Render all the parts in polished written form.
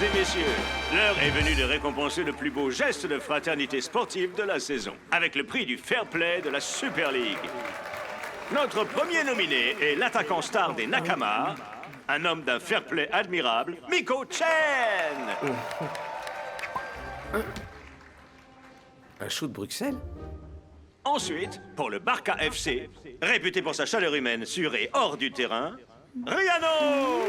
et messieurs, l'heure est venue de récompenser le plus beau geste de fraternité sportive de la saison, avec le prix du fair play de la Super League. Notre premier nominé est l'attaquant star des Nakama, un homme d'un fair play admirable, Miko Chen. Un show de Bruxelles? Ensuite, pour le Barca FC, réputé pour sa chaleur humaine sur et hors du terrain, Riano.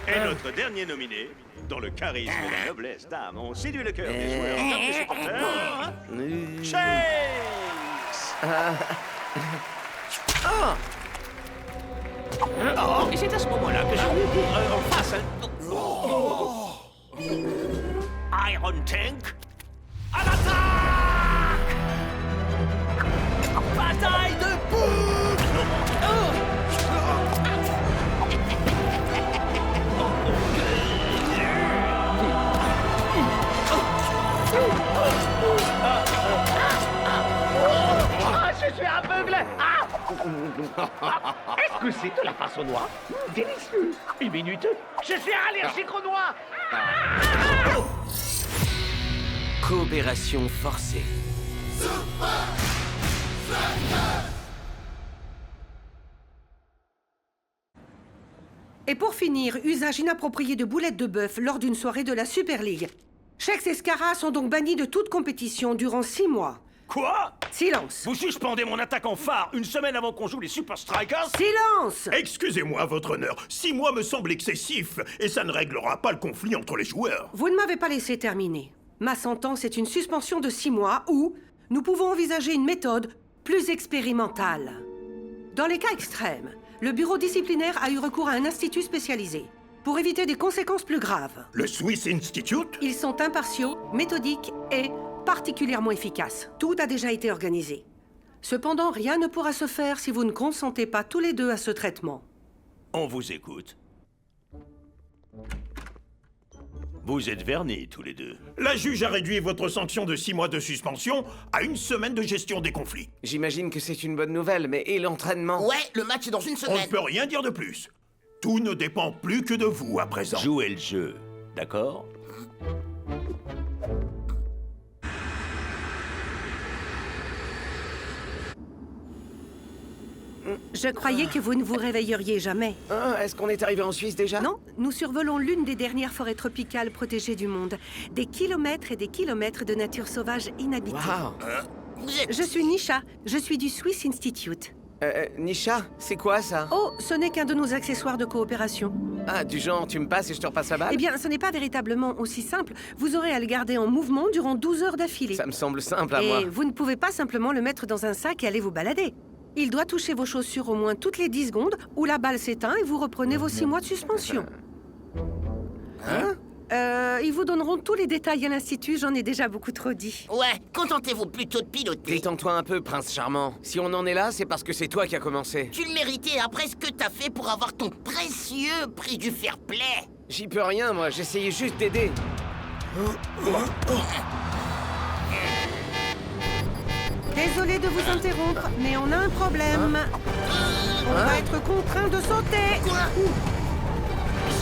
Et notre dernier nominé, dont le charisme et la noblesse d'âme ont séduit le cœur des joueurs comme des supporters, Shakes. Oh, et c'est à ce moment-là que j'ai voulu qu'on fasse un... Iron Tank à l'attaque! Bataille de boules! Je suis aveugle! Est-ce que c'est de la face aux noix? Délicieux! Une minute, je suis allergique aux noix! Coopération forcée. Et pour finir, usage inapproprié de boulettes de bœuf lors d'une soirée de la Super League. Shex et Scara sont donc bannis de toute compétition durant 6 mois. Quoi? Silence! Vous suspendez mon attaquant phare une semaine avant qu'on joue les Super Strikers? Silence! Excusez-moi, votre honneur. 6 mois me semble excessif, et ça ne réglera pas le conflit entre les joueurs. Vous ne m'avez pas laissé terminer. Ma sentence est une suspension de 6 mois ou nous pouvons envisager une méthode plus expérimentale. Dans les cas extrêmes, le bureau disciplinaire a eu recours à un institut spécialisé pour éviter des conséquences plus graves. Le Swiss Institute? Ils sont impartiaux, méthodiques et particulièrement efficaces. Tout a déjà été organisé. Cependant, rien ne pourra se faire si vous ne consentez pas tous les deux à ce traitement. On vous écoute. Vous êtes vernis tous les deux. La juge a réduit votre sanction de 6 mois de suspension à 1 semaine de gestion des conflits. J'imagine que c'est une bonne nouvelle, mais et l'entraînement? Ouais, le match est dans une On semaine. ne peut rien dire de plus. Tout ne dépend plus que de vous à présent. Jouez le jeu, d'accord? Je croyais que vous ne vous réveilleriez jamais. Ah, est-ce qu'on est arrivé en Suisse déjà? Non, nous survolons l'une des dernières forêts tropicales protégées du monde. Des kilomètres et des kilomètres de nature sauvage inhabitée. Waouh! Vous êtes... Je suis Nisha, je suis du Swiss Institute. Nisha, c'est quoi ça? Oh, ce n'est qu'un de nos accessoires de coopération. Ah, du genre, tu me passes et je te repasse la balle? Eh bien, ce n'est pas véritablement aussi simple. Vous aurez à le garder en mouvement durant 12 heures d'affilée. Ça me semble simple à moi. Et vous ne pouvez pas simplement le mettre dans un sac et aller vous balader. Il doit toucher vos chaussures au moins toutes les 10 secondes, ou la balle s'éteint et vous reprenez vos 6 mois de suspension. Ils vous donneront tous les détails à l'Institut, j'en ai déjà beaucoup trop dit. Ouais, contentez-vous plutôt de piloter. Détends-toi un peu, prince charmant. Si on en est là, c'est parce que c'est toi qui as commencé. Tu le méritais après ce que t'as fait pour avoir ton précieux prix du fair play. J'y peux rien, moi. J'essayais juste d'aider. Désolé de vous interrompre, mais on a un problème. On va être contraint de sauter. Quoi?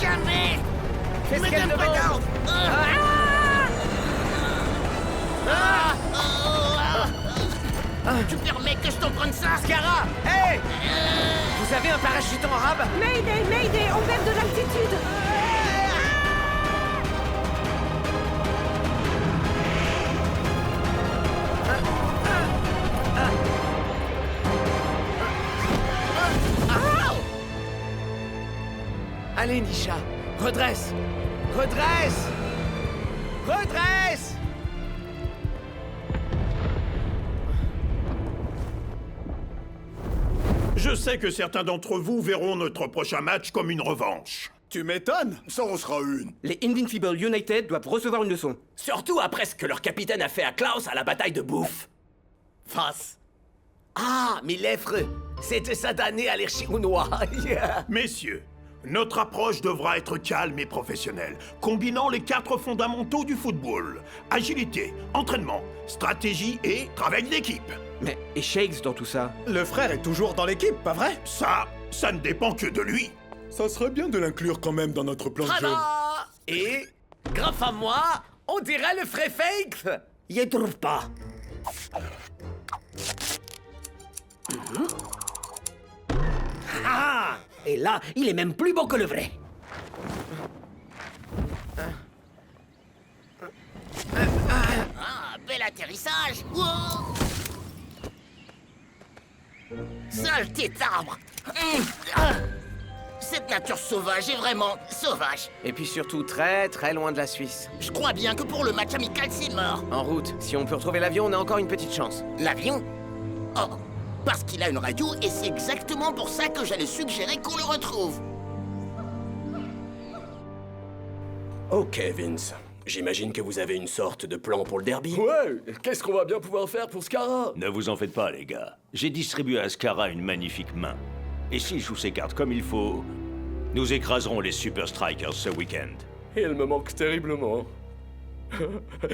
Jamais. Qu'est-ce qu'elle demande? Tu permets que je t'en prenne ça? Scara! Hey! Vous avez un parachute en rab? Mayday, Mayday, on perd de l'altitude. Allez, Nisha, redresse! Redresse! Redresse! Je sais que certains d'entre vous verront notre prochain match comme une revanche. Tu m'étonnes, ça en sera une. Les Invincible United doivent recevoir une leçon. Surtout après ce que leur capitaine a fait à Klaus à la bataille de bouffe. Face. Ah, mais l'affreux. C'était satané à l'air chinois. Messieurs, notre approche devra être calme et professionnelle, combinant les 4 fondamentaux du football. Agilité, entraînement, stratégie et travail d'équipe. Mais et Shakes dans tout ça? Le frère est toujours dans l'équipe, pas vrai? Ça ne dépend que de lui. Ça serait bien de l'inclure quand même dans notre plan de jeu. Tada! Et, grâce à moi, on dirait le vrai fake. Y trouve pas. Ah! Et là, il est même plus beau que le vrai. Ah, bel atterrissage. Wow. Saleté d'arbre. Cette nature sauvage est vraiment sauvage. Et puis surtout très très loin de la Suisse. Je crois bien que pour le match amical, c'est mort. En route, si on peut retrouver l'avion, on a encore une petite chance. L'avion? Oh, parce qu'il a une radio et c'est exactement pour ça que j'allais suggérer qu'on le retrouve. Ok, Vince. J'imagine que vous avez une sorte de plan pour le derby. Ouais, qu'est-ce qu'on va bien pouvoir faire pour Scara? Ne vous en faites pas, les gars. J'ai distribué à Scara une magnifique main. Et s'il joue ses cartes comme il faut, nous écraserons les Super Strikers ce week-end. Il me manque terriblement.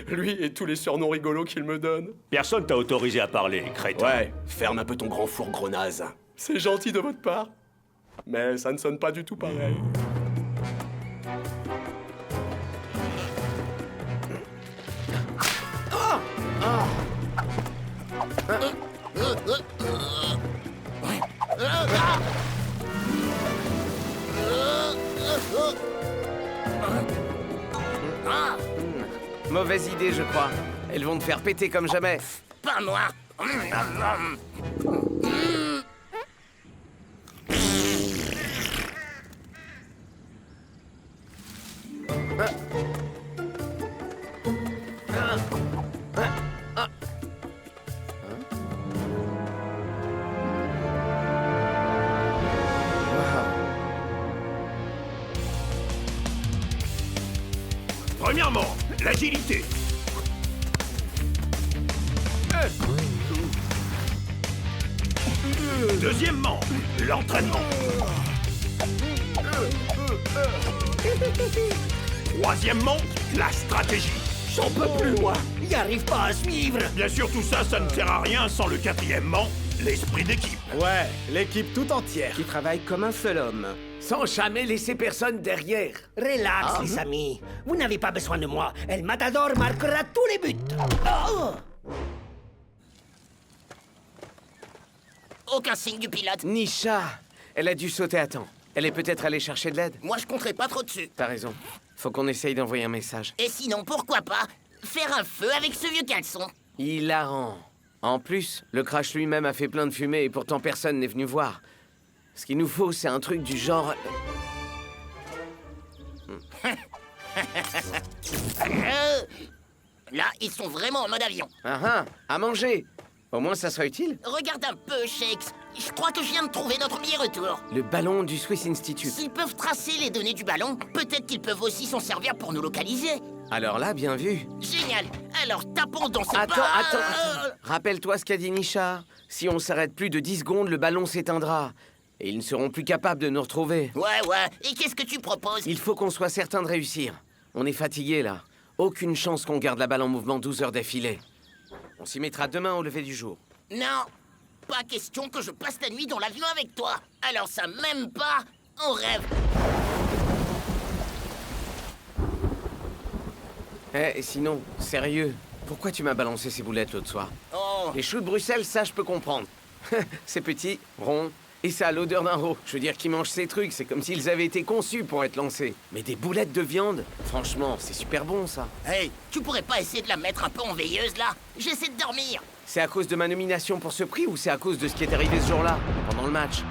Lui et tous les surnoms rigolos qu'il me donne. Personne t'a autorisé à parler, crétin. Ouais, ferme un peu ton grand four gros naze. C'est gentil de votre part. Mais ça ne sonne pas du tout pareil. Mauvaise idée, je crois. Elles vont te faire péter comme jamais. Pas moi. Premièrement, l'agilité. Deuxièmement, l'entraînement. Troisièmement, la stratégie. J'en peux plus, moi. Y arrive pas à suivre. Bien sûr, tout ça, ça ne sert à rien sans le quatrièmement, l'esprit d'équipe. Ouais, l'équipe tout entière. Qui travaille comme un seul homme. Sans jamais laisser personne derrière. Relax, les amis. Vous n'avez pas besoin de moi. El Matador marquera tous les buts. Oh! Aucun signe du pilote. Nisha, elle a dû sauter à temps. Elle est peut-être allée chercher de l'aide. Moi, je compterai pas trop dessus. T'as raison. Faut qu'on essaye d'envoyer un message. Et sinon, pourquoi pas faire un feu avec ce vieux caleçon? Hilarant. En plus, le crash lui-même a fait plein de fumée et pourtant personne n'est venu voir. Ce qu'il nous faut, c'est un truc du genre... Là, ils sont vraiment en mode avion. À manger. Au moins, ça sera utile. Regarde un peu, Shakes. Je crois que je viens de trouver notre billet retour. Le ballon du Swiss Institute. S'ils peuvent tracer les données du ballon, peut-être qu'ils peuvent aussi s'en servir pour nous localiser. Alors là, bien vu. Génial. Alors tapons dans ce Attends. Rappelle-toi ce qu'a dit Nisha. Si on s'arrête plus de 10 secondes, le ballon s'éteindra. Et ils ne seront plus capables de nous retrouver. Ouais. Et qu'est-ce que tu proposes? Il faut qu'on soit certain de réussir. On est fatigué là. Aucune chance qu'on garde la balle en mouvement 12 heures d'affilée. On s'y mettra demain au lever du jour. Non, pas question que je passe la nuit dans l'avion avec toi. Alors ça même pas, on rêve. Et sinon, sérieux, pourquoi tu m'as balancé ces boulettes l'autre soir? Oh, Les choux de Bruxelles, ça je peux comprendre. C'est petit, rond, et ça a l'odeur d'un veau. Je veux dire, qui mange ces trucs, c'est comme s'ils avaient été conçus pour être lancés. Mais des boulettes de viande, franchement, c'est super bon ça. hey, tu pourrais pas essayer de la mettre un peu en veilleuse là? J'essaie de dormir. C'est à cause de ma nomination pour ce prix ou c'est à cause de ce qui est arrivé ce jour-là, pendant le match?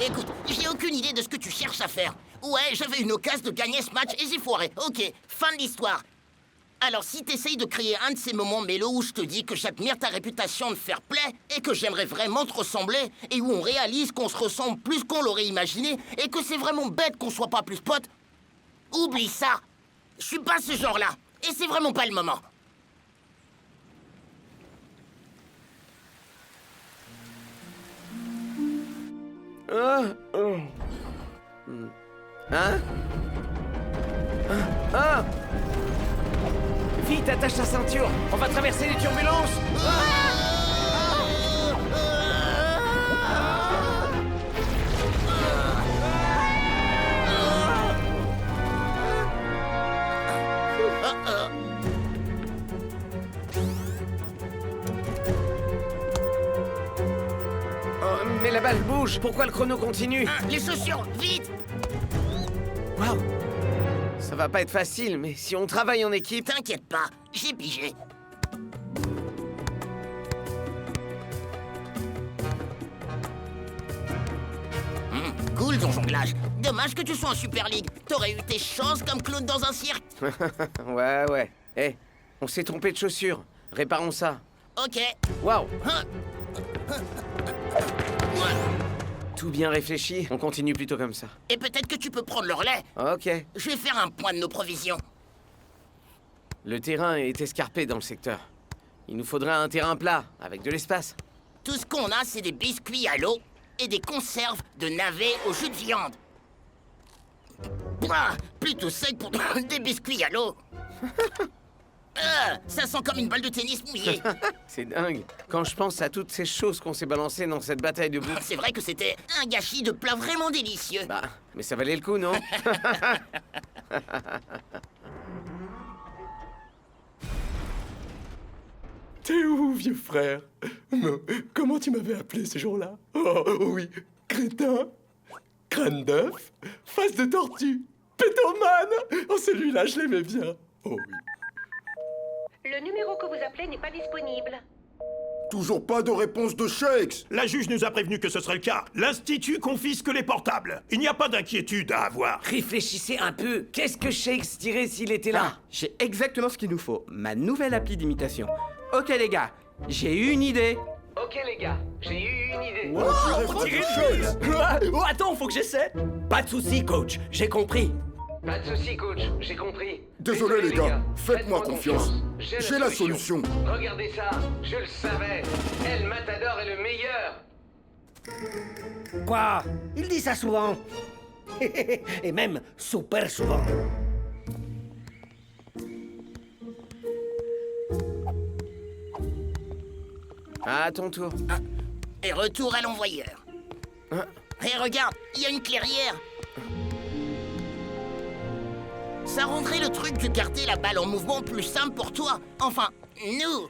Écoute, j'ai aucune idée de ce que tu cherches à faire. Ouais, j'avais une occasion de gagner ce match et j'ai foiré. Ok, fin de l'histoire. Alors si t'essayes de créer un de ces moments mélos où je te dis que j'admire ta réputation de fair play et que j'aimerais vraiment te ressembler et où on réalise qu'on se ressemble plus qu'on l'aurait imaginé et que c'est vraiment bête qu'on soit pas plus potes, oublie ça. Je suis pas ce genre-là et c'est vraiment pas le moment. Hein? Vite, attache ta ceinture. On va traverser les turbulences. Oh, mais la balle bouge. Pourquoi le chrono continue? Les chaussures, vite! Waouh. Ça va pas être facile, mais si on travaille en équipe... T'inquiète pas, j'ai pigé. Cool ton jonglage. Dommage que tu sois en Super League. T'aurais eu tes chances comme clown dans un cirque. ouais. Eh, on s'est trompé de chaussures. Réparons ça. Ok. Waouh. Hein. Tout bien réfléchi. On continue plutôt comme ça. Et peut-être que tu peux prendre le relais. Ok. Je vais faire un point de nos provisions. Le terrain est escarpé dans le secteur. Il nous faudrait un terrain plat, avec de l'espace. Tout ce qu'on a, c'est des biscuits à l'eau et des conserves de navets au jus de viande. Ah, plutôt sec pour des biscuits à l'eau. Ça sent comme une balle de tennis mouillée. C'est dingue. Quand je pense à toutes ces choses qu'on s'est balancées dans cette bataille de bouffe. C'est vrai que c'était un gâchis de plats vraiment délicieux. Bah, mais ça valait le coup, non? T'es où, vieux frère? Mais comment tu m'avais appelé ce jour-là? Oh oui, crétin, crâne d'œuf, face de tortue, pétomane. Oh, celui-là, je l'aimais bien. Oh oui. Le numéro que vous appelez n'est pas disponible. Toujours pas de réponse de Shakes. La juge nous a prévenu que ce serait le cas. L'Institut confisque les portables. Il n'y a pas d'inquiétude à avoir. Réfléchissez un peu. Qu'est-ce que Shakes dirait s'il était là? J'ai exactement ce qu'il nous faut. Ma nouvelle appli d'imitation. Ok les gars, j'ai eu une idée. Ok les gars, j'ai eu une idée. Oh, attends, faut que j'essaie. Pas de soucis, coach, j'ai compris. Pas de soucis, coach, j'ai compris. Désolé, les gars. Faites-moi confiance. J'ai la solution. Regardez ça, je le savais. El Matador est le meilleur. Quoi? Il dit ça souvent. Et même super souvent. À ton tour. Et retour à l'envoyeur. Et regarde, il y a une clairière. Ça rendrait le truc de garder la balle en mouvement plus simple pour toi. Enfin, nous.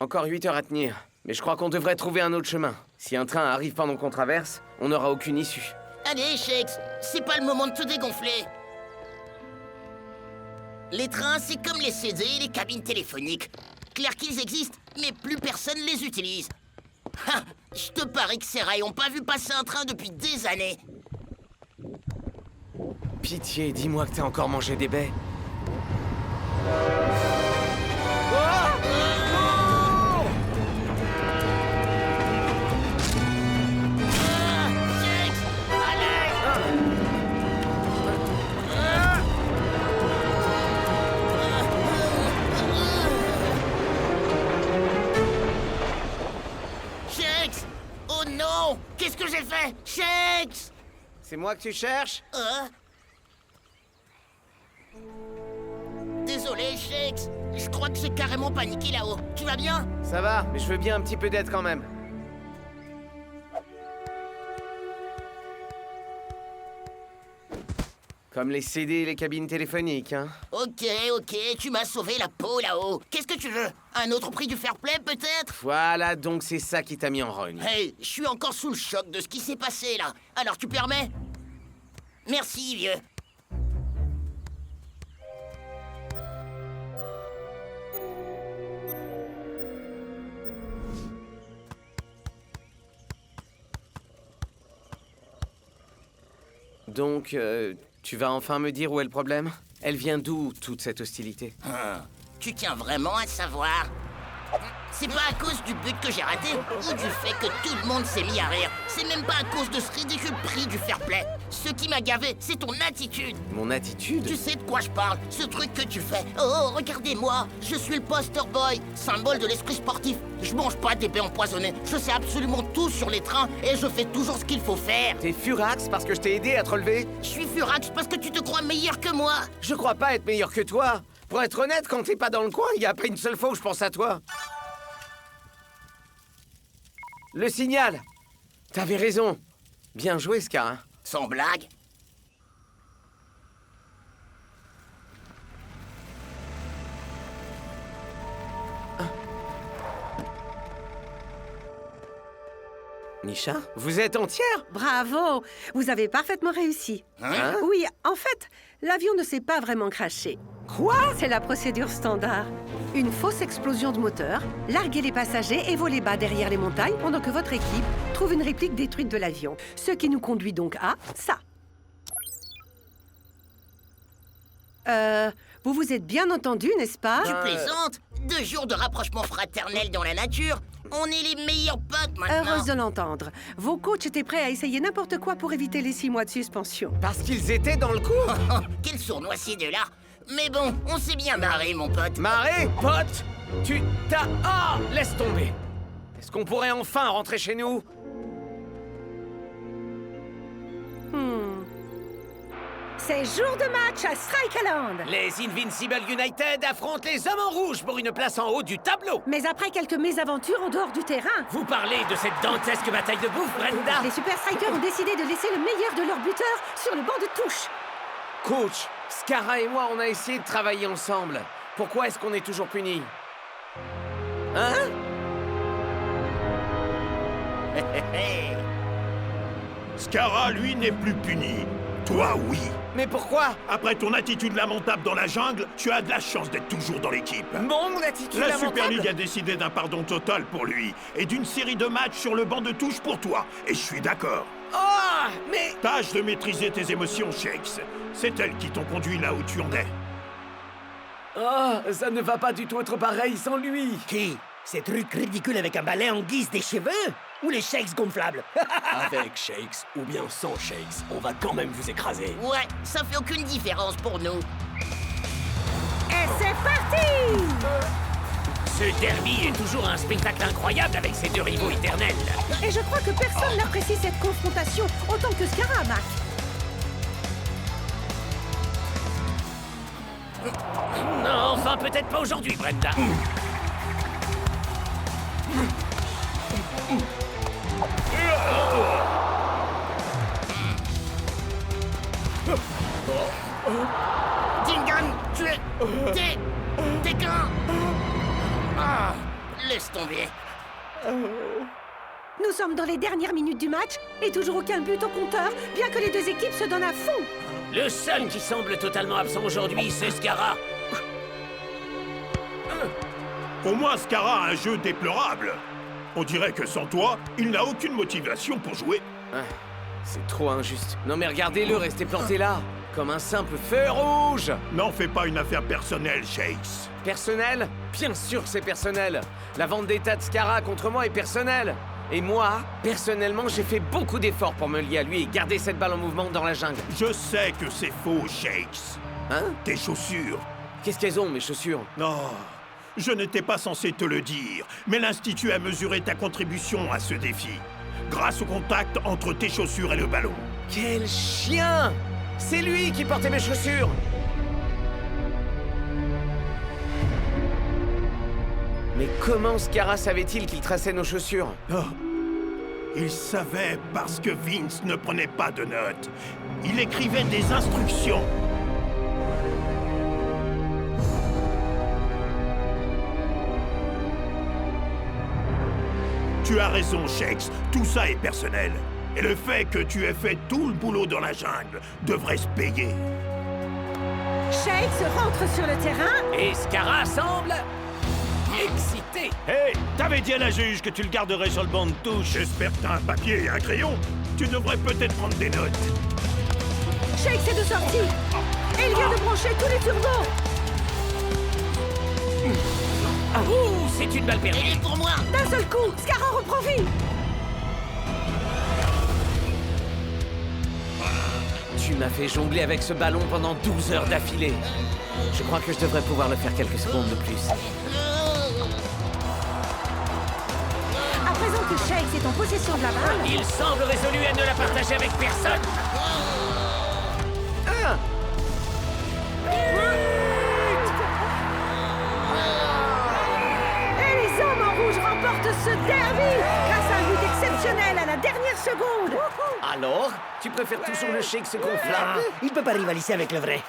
Encore 8 heures à tenir. Mais je crois qu'on devrait trouver un autre chemin. Si un train arrive pendant qu'on traverse, on n'aura aucune issue. Allez, Shakes, c'est pas le moment de te dégonfler. Les trains, c'est comme les CD et les cabines téléphoniques. Clair qu'ils existent, mais plus personne les utilise. Ha! Je te parie que ces rails ont pas vu passer un train depuis des années. Pitié, dis-moi que t'as encore mangé des baies. Shakes! Oh non! Qu'est-ce que j'ai fait? Shakes! C'est moi que tu cherches? Désolé, Shakes. Je crois que j'ai carrément paniqué là-haut. Tu vas bien? Ça va, mais je veux bien un petit peu d'aide quand même. Comme les CD et les cabines téléphoniques, hein. Ok, tu m'as sauvé la peau là-haut. Qu'est-ce que tu veux? Un autre prix du fair play, peut-être? Voilà, donc c'est ça qui t'a mis en rogne. Hey, je suis encore sous le choc de ce qui s'est passé là. Alors tu permets? Merci, vieux. Donc, tu vas enfin me dire où est le problème? Elle vient d'où, toute cette hostilité? Tu tiens vraiment à savoir? C'est pas à cause du but que j'ai raté ou du fait que tout le monde s'est mis à rire. C'est même pas à cause de ce ridicule prix du fair play. Ce qui m'a gavé, c'est ton attitude. Mon attitude? Tu sais de quoi je parle? Ce truc que tu fais. Oh, regardez-moi, je suis le poster boy, symbole de l'esprit sportif. Je mange pas des baies empoisonnées. Je sais absolument tout sur les trains et je fais toujours ce qu'il faut faire. T'es furax parce que je t'ai aidé à te relever? Je suis furax parce que tu te crois meilleur que moi. Je crois pas être meilleur que toi. Pour être honnête, quand t'es pas dans le coin, il y a pas une seule fois où je pense à toi. Le signal. T'avais raison. Bien joué, Scar. Sans blague. Misha, vous êtes entière? Bravo! Vous avez parfaitement réussi. Hein? Oui, en fait, l'avion ne s'est pas vraiment crashé. Quoi? C'est la procédure standard. Une fausse explosion de moteur, larguer les passagers et voler bas derrière les montagnes pendant que votre équipe trouve une réplique détruite de l'avion. Ce qui nous conduit donc à ça. Vous vous êtes bien entendu, n'est-ce pas? Tu plaisantes? 2 jours de rapprochement fraternel dans la nature. On est les meilleurs potes maintenant. Heureuse de l'entendre. Vos coachs étaient prêts à essayer n'importe quoi pour éviter les 6 mois de suspension. Parce qu'ils étaient dans le coup? Quel sournois ces deux-là. Mais bon, on s'est bien marré, mon pote. Marré, pote? Tu t'as... Ah! Laisse tomber. Est-ce qu'on pourrait enfin rentrer chez nous? C'est jour de match à Strikeland. Les Invincible United affrontent les Hommes en rouge pour une place en haut du tableau. Mais après quelques mésaventures en dehors du terrain, Vous parlez de cette dantesque bataille de bouffe, Brenda? les Super Strikers ont décidé de laisser le meilleur de leur buteur sur le banc de touche. Coach, Scara et moi, on a essayé de travailler ensemble. Pourquoi est-ce qu'on est toujours punis? Hein? Scara, lui, n'est plus puni. Toi, oui. Mais pourquoi? Après ton attitude lamentable dans la jungle, tu as de la chance d'être toujours dans l'équipe. Mon attitude La lamentable? Super League a décidé d'un pardon total pour lui et d'une série de matchs sur le banc de touche pour toi. Et je suis d'accord. Oh! Mais... Tâche de maîtriser tes émotions, Shakes. C'est elles qui t'ont conduit là où tu en es. Oh, ça ne va pas du tout être pareil sans lui. Qui? Ces trucs ridicules avec un balai en guise des cheveux? Ou les shakes gonflables? Avec Shakes ou bien sans Shakes, on va quand même vous écraser. Ouais, ça fait aucune différence pour nous. Et c'est parti! Ce derby est toujours un spectacle incroyable avec ces deux rivaux éternels. Et je crois que personne n'apprécie cette confrontation autant que Scara, Mac. Non, enfin peut-être pas aujourd'hui, Brenda. Dingan, tu es... T'es qu'un... Ah, laisse tomber. Nous sommes dans les dernières minutes du match et toujours aucun but au compteur, bien que les deux équipes se donnent à fond. Le seul qui semble totalement absent aujourd'hui, c'est Scara. Au moins, Scara a un jeu déplorable. On dirait que sans toi, il n'a aucune motivation pour jouer. Ah, c'est trop injuste. Non mais regardez-le, rester planté là, comme un simple feu rouge. N'en fais pas une affaire personnelle, Shakes. Personnel? Bien sûr que c'est personnel. La vendetta de Scara contre moi est personnelle. Et moi, personnellement, j'ai fait beaucoup d'efforts pour me lier à lui et garder cette balle en mouvement dans la jungle. Je sais que c'est faux, Shakes. Hein? Tes chaussures. Qu'est-ce qu'elles ont, mes chaussures? Non, je n'étais pas censé te le dire, mais l'Institut a mesuré ta contribution à ce défi. Grâce au contact entre tes chaussures et le ballon. Quel chien! C'est lui qui portait mes chaussures! Mais comment Scara savait-il qu'il traçait nos chaussures? Oh. Il savait parce que Vince ne prenait pas de notes. Il écrivait des instructions. Tu as raison, Shakes. Tout ça est personnel. Et le fait que tu aies fait tout le boulot dans la jungle devrait se payer. Shakes rentre sur le terrain. Et Scara semble... excité. Hé, t'avais dit à la juge que tu le garderais sur le banc de touche. J'espère que t'as un papier et un crayon. Tu devrais peut-être prendre des notes. Shakes est de sortie. Et il vient de brancher tous les turbos. Ouh, c'est une balle perdue. Elle est pour moi. D'un seul coup, Scara reprend vie. Tu m'as fait jongler avec ce ballon pendant 12 heures d'affilée. Je crois que je devrais pouvoir le faire quelques secondes de plus. À présent que Shakes est en possession de la balle, Il semble résolu à ne la partager avec personne. secondes. Alors, tu préfères toujours le shake se gonfler? Il peut pas rivaliser avec le vrai.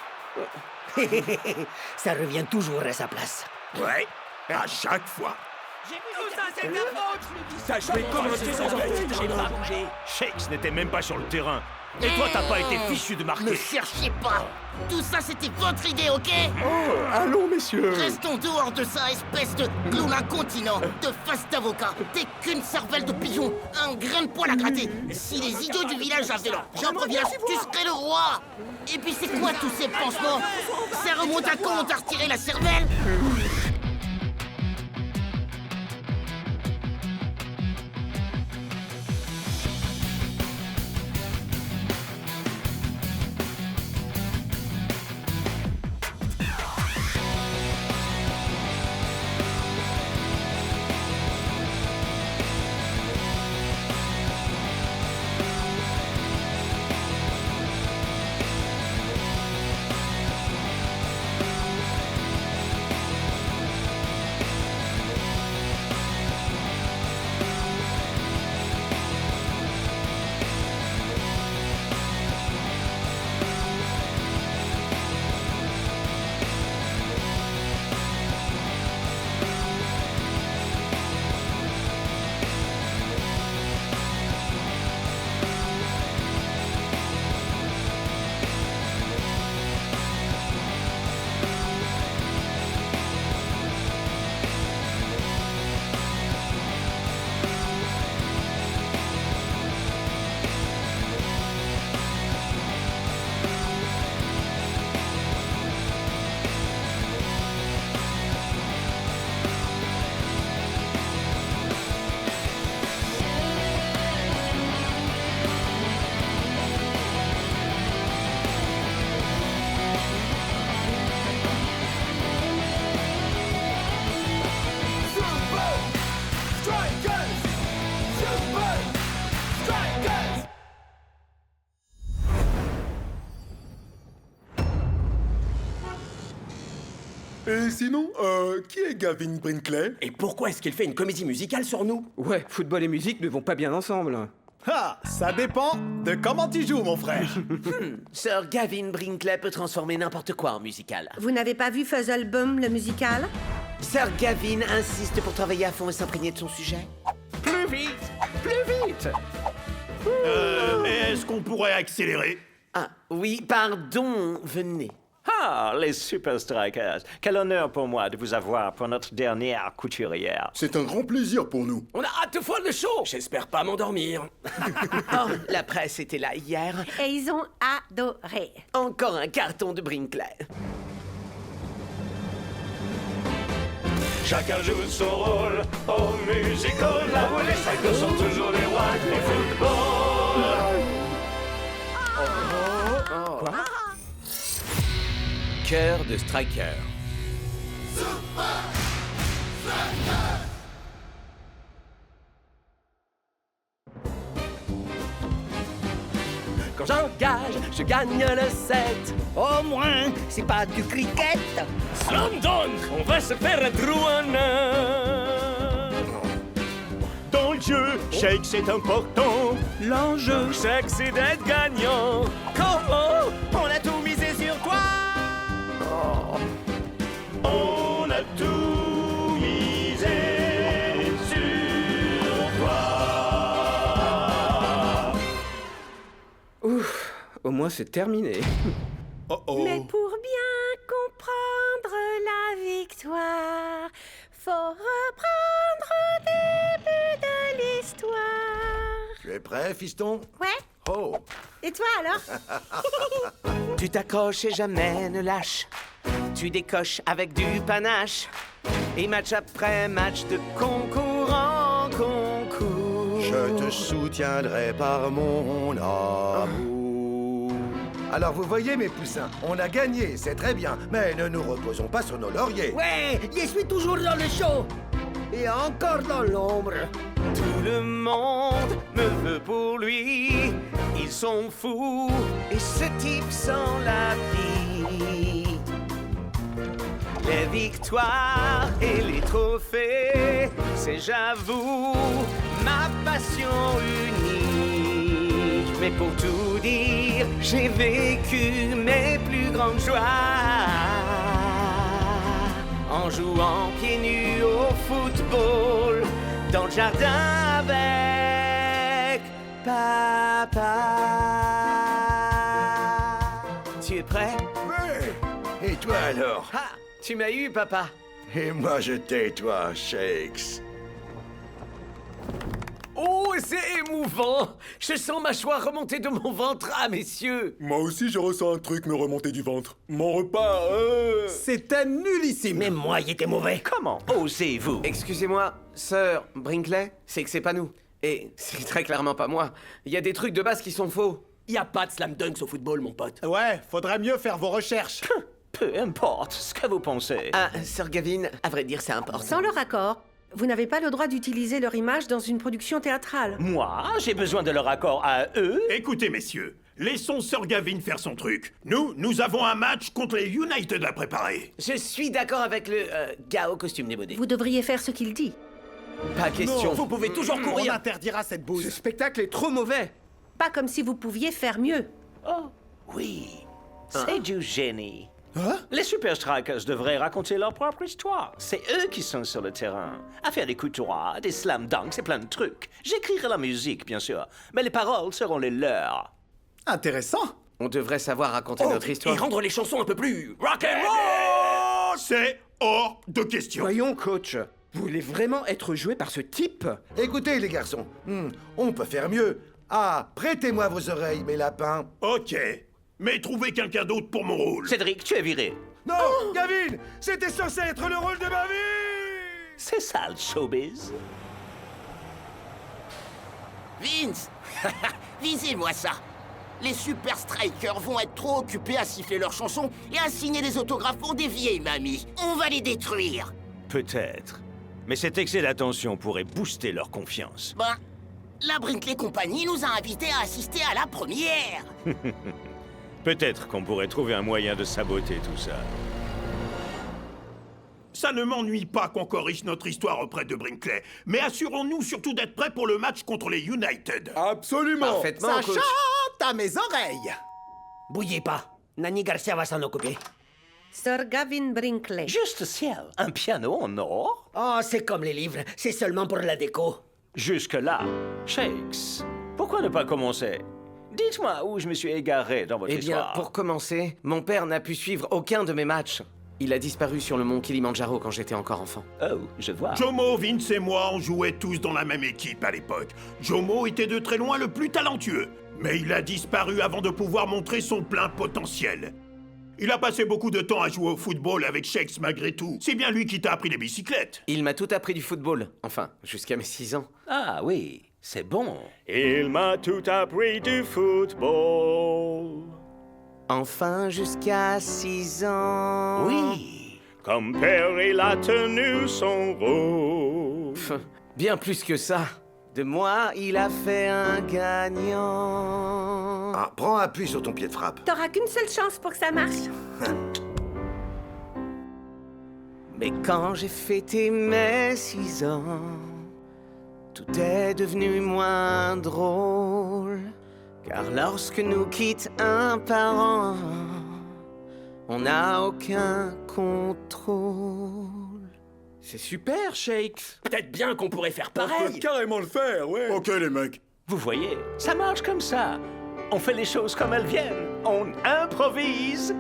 Ça revient toujours à sa place. Ouais, à chaque fois. T'as joué comme un j'ai pas bougé. Shakes n'était même pas sur le terrain. Et toi, t'as pas été fichu de Ne marquer. cherchez pas. Tout ça, c'était votre idée, ok? Allons, messieurs. Restons dehors de ça, espèce de clown incontinent, de face d'avocat. T'es qu'une cervelle de pigeon, un grain de poil à gratter. Si les idiots du village avaient leur propre village, tu serais le roi. Et puis c'est quoi tous ces pansements? Ça remonte à quand on t'a retiré la cervelle? Et sinon, qui est Gavin Brinkley? Et pourquoi est-ce qu'il fait une comédie musicale sur nous? Ouais, football et musique ne vont pas bien ensemble. Ah, ça dépend de comment tu joues, mon frère. Sir Gavin Brinkley peut transformer n'importe quoi en musical. Vous n'avez pas vu Fuzzlebum, le musical? Sir Gavin insiste pour travailler à fond et s'imprégner de son sujet. Plus vite, plus vite. Est-ce qu'on pourrait accélérer? Ah, oui, pardon, venez. Ah, les Super Strikers. Quel honneur pour moi de vous avoir pour notre dernière couturière. C'est un grand plaisir pour nous. On a hâte de voir le show. J'espère pas m'endormir. Oh, la presse était là hier. Et ils ont adoré. Encore un carton de Brinkley. Chacun joue son rôle au musical, là où les strikers sont toujours les rois du football. Quoi? Cœur de Striker. Quand j'engage, je gagne le 7. Au moins, c'est pas du cricket. Slam dunk, on va se faire un trou en un. Dans le jeu, shake c'est important. L'enjeu, shake c'est d'être gagnant. Comment? On a tout misé sur toi. On a tout misé sur toi. Ouf, au moins c'est terminé. Mais pour bien comprendre la victoire, faut reprendre au début de l'histoire. Tu es prêt, fiston? Ouais? Oh. Et toi alors? Tu t'accroches et jamais ne lâches. Tu décoches avec du panache. Et match après match de concours en concours. Je te soutiendrai par mon amour. Alors vous voyez mes poussins, on a gagné, c'est très bien, mais ne nous reposons pas sur nos lauriers. Ouais, je suis toujours dans le show. Et encore dans l'ombre. Tout le monde me veut pour lui. Ils sont fous et ce type sans la vie. Les victoires et les trophées, c'est j'avoue ma passion unie. Mais pour tout dire, j'ai vécu mes plus grandes joies en jouant pieds nus au football dans le jardin avec papa. Tu es prêt? Ouais. Et toi alors? Ah, tu m'as eu, papa. Et moi je t'ai, toi, Shakes. Oh, c'est émouvant! Je sens ma joie remonter de mon ventre, ah, messieurs! Moi aussi, je ressens un truc me remonter du ventre. Mon repas, C'était nullissime. Même moi, il était mauvais. Comment osez-vous? Excusez-moi, sœur Brinkley, c'est que c'est pas nous. Et c'est très clairement pas moi. Il y a des trucs de base qui sont faux. Y a pas de slam dunks au football, mon pote. Ouais, faudrait mieux faire vos recherches. Peu importe ce que vous pensez. Ah, sœur Gavin, à vrai dire, c'est important. Sans leur accord, vous n'avez pas le droit d'utiliser leur image dans une production théâtrale. Moi, j'ai besoin de leur accord à eux. Écoutez, messieurs, laissons Sir Gavin faire son truc. Nous avons un match contre les United à préparer. Je suis d'accord avec le gars au costume démodé. Vous devriez faire ce qu'il dit. Pas question. Vous pouvez toujours On courir. interdira cette bouse. Ce spectacle est trop mauvais. Pas comme si vous pouviez faire mieux. Oh, oui. C'est du génie. Hein? Les Super Strikers devraient raconter leur propre histoire. C'est eux qui sont sur le terrain. À faire des coups droits, des slam dunks et plein de trucs. J'écrirai la musique, bien sûr, mais les paroles seront les leurs. Intéressant. On devrait savoir raconter notre histoire. Et rendre les chansons un peu plus rock and roll. Oh, c'est hors de question. Voyons, coach. Vous voulez vraiment être joué par ce type? Écoutez, les garçons, on peut faire mieux. Ah, prêtez-moi vos oreilles, mes lapins. Ok, mais trouvez quelqu'un d'autre pour mon rôle. Cédric, tu es viré. Non, Gavin, c'était censé être le rôle de ma vie. C'est ça le showbiz. Vince, visez-moi ça. Les Super Strikers vont être trop occupés à siffler leurs chansons et à signer des autographes pour des vieilles mamies. On va les détruire. Peut-être. Mais cet excès d'attention pourrait booster leur confiance. Ben, la Brinkley Company nous a invités à assister à la première. Peut-être qu'on pourrait trouver un moyen de saboter tout ça. Ça ne m'ennuie pas qu'on corrige notre histoire auprès de Brinkley, mais assurons-nous surtout d'être prêts pour le match contre les United. Absolument. Parfaitement, Ça coach. chante à mes oreilles. Bouillez pas. Nanny Garcia va s'en occuper. Sir Gavin Brinkley. Juste ciel, un piano en or? Oh, c'est comme les livres. C'est seulement pour la déco. Jusque-là, Shakes, pourquoi ne pas commencer? Dites-moi où je me suis égaré dans votre Eh bien, histoire. pour commencer, mon père n'a pu suivre aucun de mes matchs. Il a disparu sur le mont Kilimandjaro quand j'étais encore enfant. Oh, je vois. Jomo, Vince et moi, on jouait tous dans la même équipe à l'époque. Jomo était de très loin le plus talentueux, mais il a disparu avant de pouvoir montrer son plein potentiel. Il a passé beaucoup de temps à jouer au football avec Shakes malgré tout. C'est bien lui qui t'a appris les bicyclettes. Il m'a tout appris du football. Enfin, jusqu'à mes 6 ans. Ah oui, c'est bon. Il m'a tout appris du football. Enfin, jusqu'à 6 ans. Oui, comme père, il a tenu son rôle. Bien plus que ça. De moi, il a fait un gagnant. Ah, prends appui sur ton pied de frappe. T'auras qu'une seule chance pour que ça marche. Mais quand j'ai fêté mes 6 ans, tout est devenu moins drôle. Car lorsque nous quitte un parent, on n'a aucun contrôle. C'est super, Shakes. Peut-être bien qu'on pourrait faire On peut pareil. carrément le faire, ouais. Ok, les mecs. Vous voyez, ça marche comme ça. On fait les choses comme elles viennent. On improvise.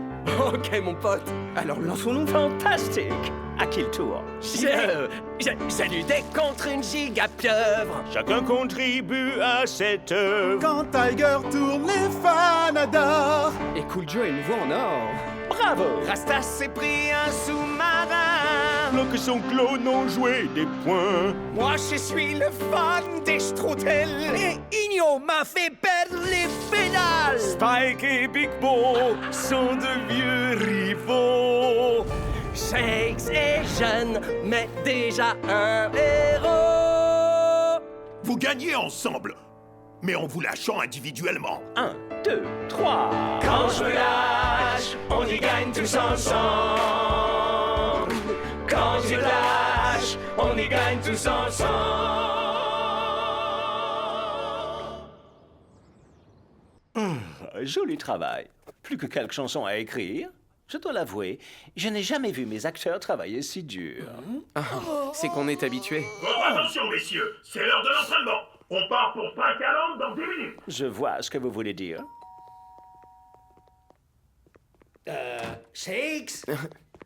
Ok, mon pote. Alors lançons-nous. Fantastique. À qui le tour? J'ai lutté contre une gigapieuvre. Chacun contribue à cette œuvre. Quand Tiger tourne, les fans adorent. Et Cool Joe est nouveau en or. Bravo. Rastas s'est pris un sous-marin. Alors que son clone ont joué des points. Moi, je suis le fan des Strudel. Et Igno m'a fait perdre les pédales. Spike et Big Bo sont de vieux rivaux. Shakes est jeune, mais déjà un héros. Vous gagnez ensemble, mais en vous lâchant individuellement. 1, 2, 3. Quand je me lâche, on y gagne tous ensemble. Quand je lâche, on y gagne tous ensemble. joli travail. Plus que quelques chansons à écrire. Je dois l'avouer, je n'ai jamais vu mes acteurs travailler si dur. C'est qu'on est habitué. Votre attention, messieurs, c'est l'heure de l'entraînement. On part pour Pacaland dans 10 minutes. Je vois ce que vous voulez dire. Shakes,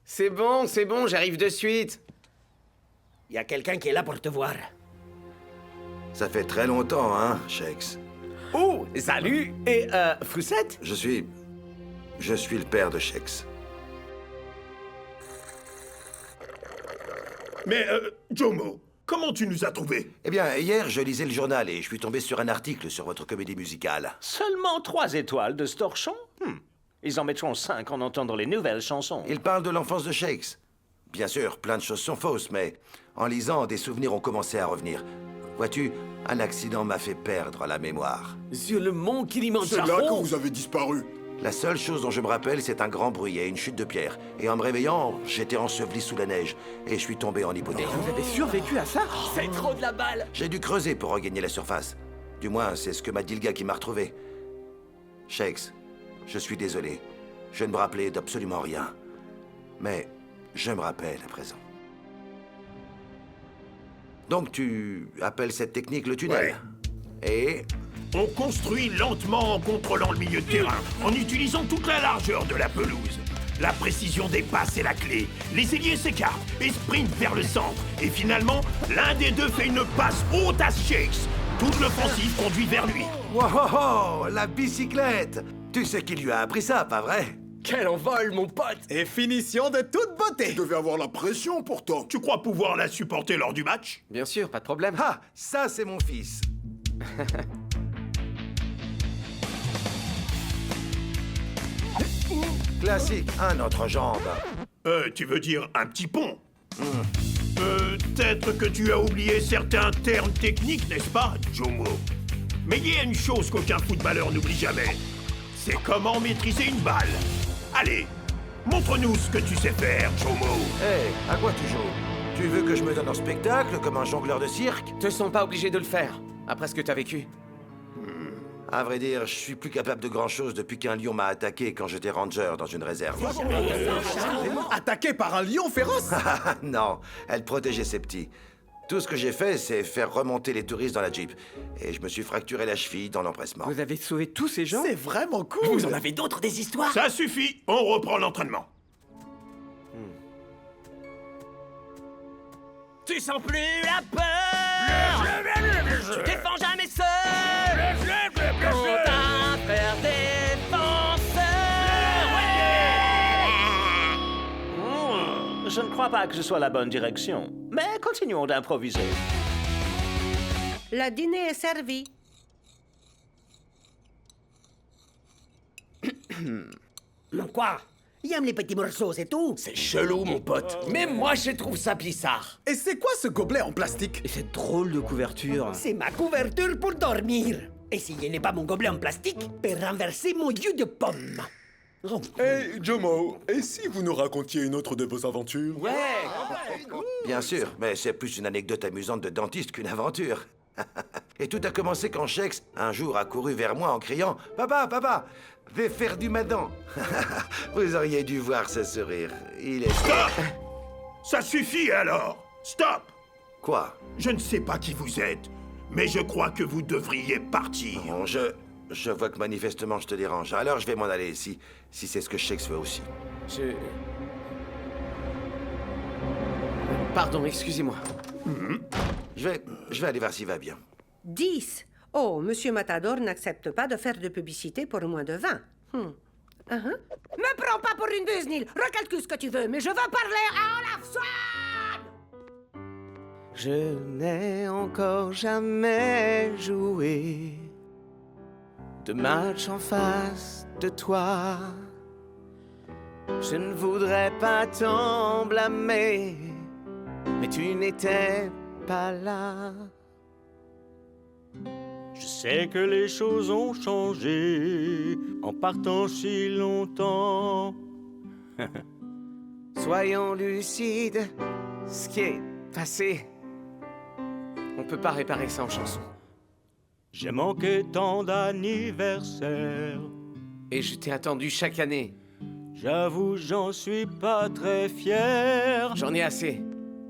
C'est bon, j'arrive de suite. y a quelqu'un qui est là pour te voir. Ça fait très longtemps, hein, Shakes. Oh, salut. Et, Foussette? Je suis le père de Shakes. Mais, Jomo, comment tu nous as trouvés? Eh bien, hier, je lisais le journal et je suis tombé sur un article sur votre comédie musicale. Seulement 3 étoiles de ce torchon? Ils en mettront 5 en entendant les nouvelles chansons. Il parle de l'enfance de Shakes. Bien sûr, plein de choses sont fausses, mais en lisant, des souvenirs ont commencé à revenir. Vois-tu, un accident m'a fait perdre la mémoire. Sur le mont C'est Kilimandjaro. là que vous avez disparu. La seule chose dont je me rappelle, c'est un grand bruit et une chute de pierre. Et en me réveillant, j'étais enseveli sous la neige et je suis tombé en hypothermie. Vous avez survécu à ça? C'est trop de la balle. J'ai dû creuser pour regagner la surface. Du moins, c'est ce que m'a dit le gars qui m'a retrouvé. Shakes, je suis désolé. Je ne me rappelais d'absolument rien. Mais je me rappelle à présent. Donc tu appelles cette technique le tunnel? Et On construit lentement en contrôlant le milieu de terrain, en utilisant toute la largeur de la pelouse. La précision des passes est la clé. Les ailiers s'écartent et sprintent vers le centre. Et finalement, l'un des deux fait une passe haute à Shakes. Toute l'offensive conduit vers lui. wow, la bicyclette! Tu sais qui lui a appris ça, pas vrai? Quel envol, mon pote. Et finition de toute beauté. Tu devais avoir la pression pourtant. Tu crois pouvoir la supporter lors du match? Bien sûr, pas de problème. Ah, ça c'est mon fils. Classique, un autre jambe. Tu veux dire un petit pont? Peut-être que tu as oublié certains termes techniques, n'est-ce pas, Jomo? Mais il y a une chose qu'aucun footballeur n'oublie jamais. C'est comment maîtriser une balle. Allez, montre-nous ce que tu sais faire, Jomo. Hé, à quoi tu joues? Tu veux que je me donne en spectacle comme un jongleur de cirque? Te sens pas obligé de le faire, après ce que t'as vécu. À vrai dire, je suis plus capable de grand-chose depuis qu'un lion m'a attaqué quand j'étais ranger dans une réserve. Attaqué par un lion féroce? Non, elle protégeait ses petits. Tout ce que j'ai fait, c'est faire remonter les touristes dans la Jeep. Et je me suis fracturé la cheville dans l'empressement. Vous avez sauvé tous ces gens? C'est vraiment cool. Vous en avez d'autres des histoires? Ça suffit, on reprend l'entraînement. Tu sens plus la peur. Tu défends jamais seul. Compte à faire défenseur. Je ne crois pas que ce soit la bonne direction. Mais continuons d'improviser. Le dîner est servi. Non, quoi? Il aime les petits morceaux, c'est tout. C'est chelou, mon pote. Même moi, je trouve ça bizarre. Et c'est quoi ce gobelet en plastique? Et cette drôle de couverture. C'est ma couverture pour dormir. Et s'il n'est pas mon gobelet en plastique, peut renverser mon jus de pomme. Oh. Hey, Jomo, et si vous nous racontiez une autre de vos aventures? Ouais. Bien sûr, mais c'est plus une anecdote amusante de dentiste qu'une aventure. Et tout a commencé quand Shakes, un jour, a couru vers moi en criant « Papa, papa, vais faire du madon !» Vous auriez dû voir ce sourire. Il est... Stop! Ça suffit alors! Stop! Quoi? Je ne sais pas qui vous êtes, mais je crois que vous devriez partir. Bon, je vois que manifestement je te dérange. Alors je vais m'en aller, si c'est ce que Shakes veut aussi. Pardon, excusez-moi. Je vais aller voir s'il va bien. 10. Oh, Monsieur Matador n'accepte pas de faire de publicité pour moins de 20. Me prends pas pour une business. Recalcule ce que tu veux, mais je veux parler à Olaf Swan! Je n'ai encore jamais joué de match en face de toi. Je ne voudrais pas t'en blâmer, mais tu n'étais pas là. Je sais que les choses ont changé en partant si longtemps. Soyons lucides, ce qui est passé, on peut pas réparer ça en chanson. J'ai manqué tant d'anniversaires. Et je t'ai attendu chaque année. J'avoue, j'en suis pas très fier. J'en ai assez.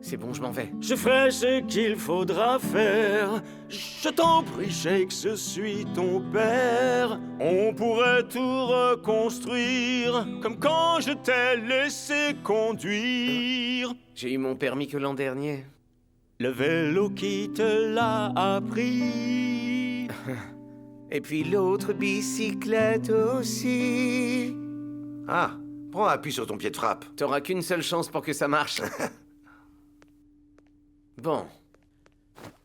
C'est bon, je m'en vais. Je ferai ce qu'il faudra faire. Je t'en prie, Shakes, je suis ton père. On pourrait tout reconstruire, comme quand je t'ai laissé conduire. J'ai eu mon permis que l'an dernier. Le vélo qui te l'a appris. Et puis l'autre bicyclette aussi. Ah, prends appui sur ton pied de frappe. T'auras qu'une seule chance pour que ça marche. Bon.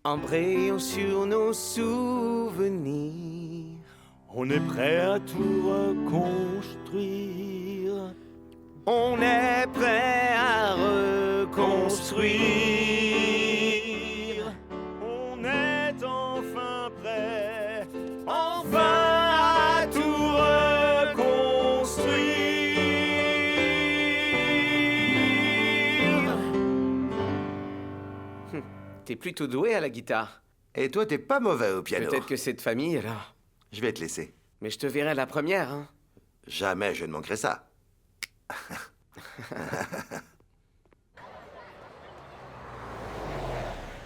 Embrayons sur nos souvenirs. On est prêt à tout reconstruire. On est prêt à reconstruire. On est enfin prêt, enfin à tout reconstruire. T'es plutôt doué à la guitare. Et toi, t'es pas mauvais au piano. Peut-être que c'est de famille, alors. Je vais te laisser. Mais je te verrai la première, hein. Jamais je ne manquerai ça.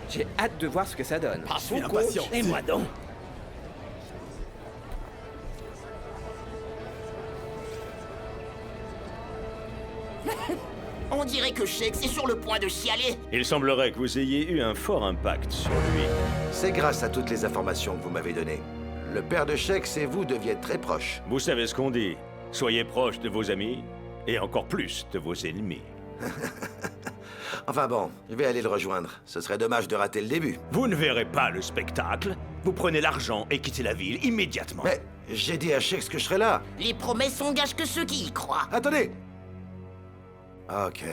J'ai hâte de voir ce que ça donne. Je suis impatient. Et moi donc. On dirait que Shakes est sur le point de chialer. Il semblerait que vous ayez eu un fort impact sur lui. C'est grâce à toutes les informations que vous m'avez données. Le père de Shakes et vous deviez être très proches. Vous savez ce qu'on dit. Soyez proches de vos amis et encore plus de vos ennemis. Enfin bon, je vais aller le rejoindre. Ce serait dommage de rater le début. Vous ne verrez pas le spectacle. Vous prenez l'argent et quittez la ville immédiatement. Mais j'ai dit à Shakes que je serais là. Les promesses s'engagent que ceux qui y croient. Attendez. Ok.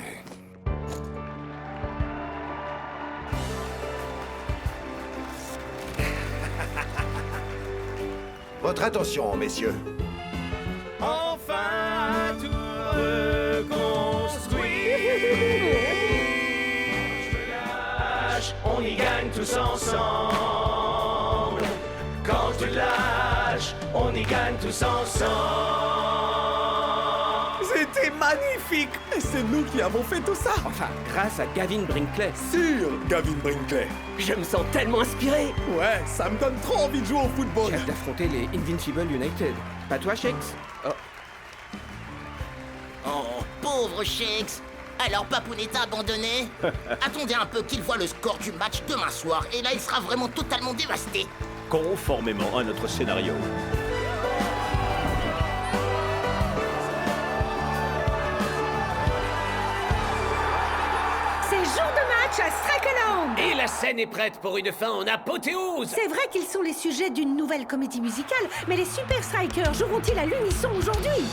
Votre attention, messieurs. Enfin, tout reconstruire. Je me lâche, on y gagne tous ensemble. Quand je te lâche, on y gagne tous ensemble. C'était magnifique! Et c'est nous qui avons fait tout ça! Enfin, grâce à Gavin Brinkley. Sûr, Gavin Brinkley! Je me sens tellement inspiré. Ouais, ça me donne trop envie de jouer au football! J'ai hâte d'affronter les Invincible United. Pas toi, Shakes? Oh. Oh, pauvre Shakes. Alors Papounet t'a abandonné? Attendez un peu qu'il voit le score du match demain soir, et là il sera vraiment totalement dévasté. Conformément à notre scénario. C'est jour de match à Strakeland. Et la scène est prête pour une fin en apothéose. C'est vrai qu'ils sont les sujets d'une nouvelle comédie musicale, mais les Super Strikers joueront-ils à l'unisson aujourd'hui?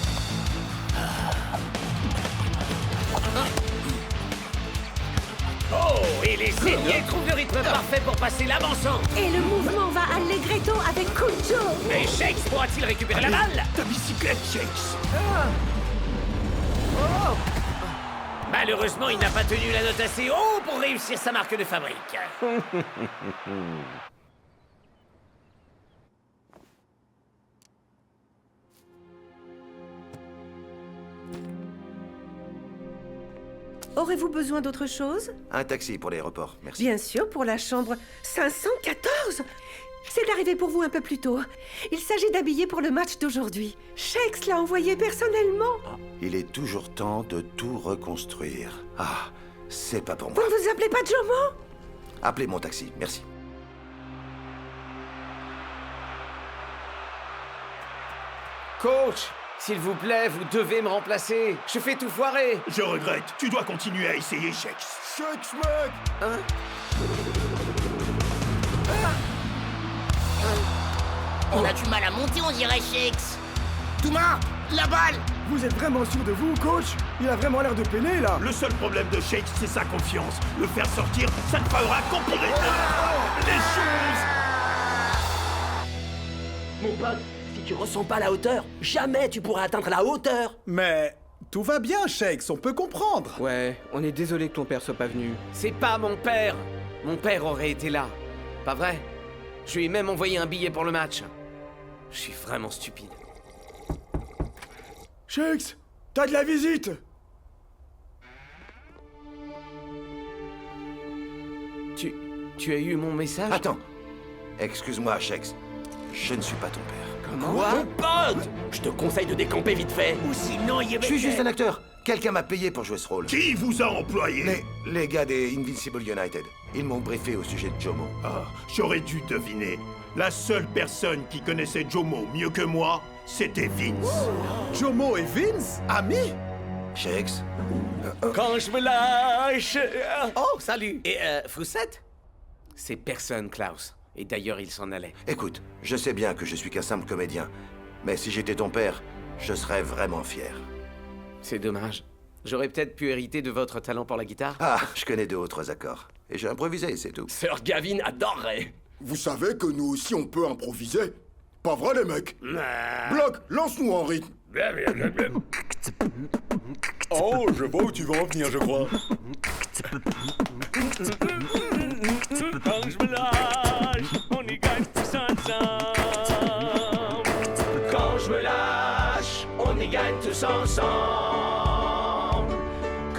Oh, et les ailiers trouvent le rythme parfait pour passer l'avancement. Et le mouvement va allegretto avec Kujo. Mais Shakes pourra-t-il récupérer la balle? Ta bicyclette, Shakes. Malheureusement, il n'a pas tenu la note assez haut pour réussir sa marque de fabrique. Aurez-vous besoin d'autre chose? Un taxi pour l'aéroport, merci. Bien sûr, pour la chambre 514. C'est arrivé pour vous un peu plus tôt. Il s'agit d'habiller pour le match d'aujourd'hui. Shakes l'a envoyé personnellement. Il est toujours temps de tout reconstruire. Ah, c'est pas pour moi. Vous ne vous appelez pas Jomo? Appelez mon taxi, merci. Coach, s'il vous plaît, vous devez me remplacer. Je fais tout foirer. Je regrette. Tu dois continuer à essayer, Shakes. Shakes, mec! Hein? On a du mal à monter, on dirait, Shakes. Thomas, la balle. Vous êtes vraiment sûr de vous, coach? Il a vraiment l'air de peiner, là! Le seul problème de Shakes, c'est sa confiance. Le faire sortir, ça ne fera qu'empirer les choses. Mon pote, si tu ressens pas la hauteur, jamais tu pourras atteindre la hauteur. Mais tout va bien, Shakes, on peut comprendre. Ouais, on est désolé que ton père soit pas venu. C'est pas mon père. Mon père aurait été là. Pas vrai? Je lui ai même envoyé un billet pour le match. Je suis vraiment stupide. Shakes, t'as de la visite. Tu as eu mon message? Attends. Excuse-moi, Shakes. Je ne suis pas ton père. Quoi? Mon pote! Je te conseille de décamper vite fait. Ou sinon, il y Je suis juste un acteur. Quelqu'un m'a payé pour jouer ce rôle. Qui vous a employé? Les gars des Invincible United. Ils m'ont briefé au sujet de Jomo. Ah, j'aurais dû deviner. La seule personne qui connaissait Jomo mieux que moi, c'était Vince. Jomo et Vince, amis? Shakes? Quand je me lâche... Oh, salut! Et, Foussette? C'est personne, Klaus. Et d'ailleurs, il s'en allait. Écoute, je sais bien que je suis qu'un simple comédien. Mais si j'étais ton père, je serais vraiment fier. C'est dommage. J'aurais peut-être pu hériter de votre talent pour la guitare. Ah, je connais 2 ou 3 accords. Et j'ai improvisé, c'est tout. Sœur Gavin adorerait. Vous savez que nous aussi on peut improviser? Pas vrai les mecs? Bloc, lance-nous en rythme. Oh, je vois où tu vas en venir, je crois. Quand je me lâche, on y gagne tous ensemble. Quand je me lâche, on y gagne tous ensemble.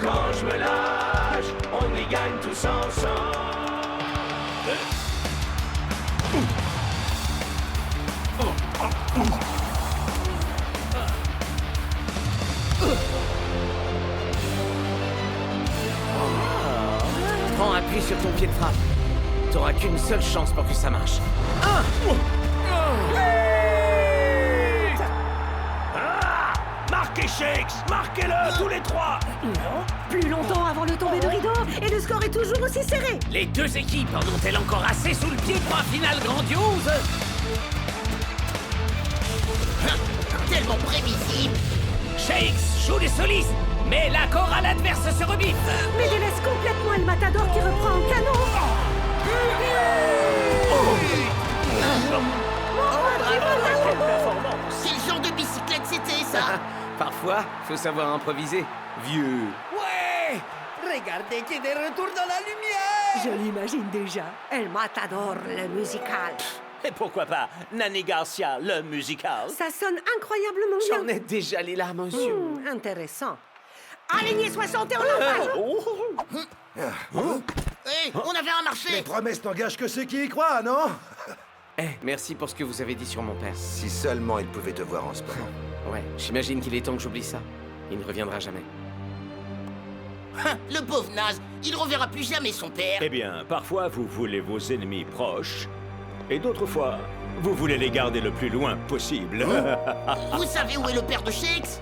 Quand je me lâche, on y gagne tous ensemble. Prends appui sur ton pied de frappe. T'auras qu'une seule chance pour que ça marche. Marquez Shakes! Marquez-le, tous les 3! Plus longtemps avant le tombé de rideau, et le score est toujours aussi serré. Les 2 équipes en ont-elles encore assez sous le pied pour un final grandiose? Tellement prévisible. Shakes joue les solistes, mais la chorale adverse se rebiffe. Mais délaisse complètement El Matador qui reprend en canon. Quel genre de bicyclette c'était ça? Parfois, faut savoir improviser. Vieux. Ouais! Regardez qui est de retour dans la lumière! Je l'imagine déjà. El Matador, le musical. Et pourquoi pas Nanny Garcia, le musical? Ça sonne incroyablement bien. J'en ai déjà les larmes aux yeux. Intéressant. Aligné 60 et on l'emballe. Hé, on avait un marché. Les promesses n'engagent que ceux qui y croient, non? Merci pour ce que vous avez dit sur mon père. Si seulement il pouvait te voir en ce moment. Ouais, j'imagine qu'il est temps que j'oublie ça. Il ne reviendra jamais. Le pauvre naze, il reverra plus jamais son père. Eh bien, parfois vous voulez vos ennemis proches, et d'autres fois, vous voulez les garder le plus loin possible. Vous savez où est le père de Shakes?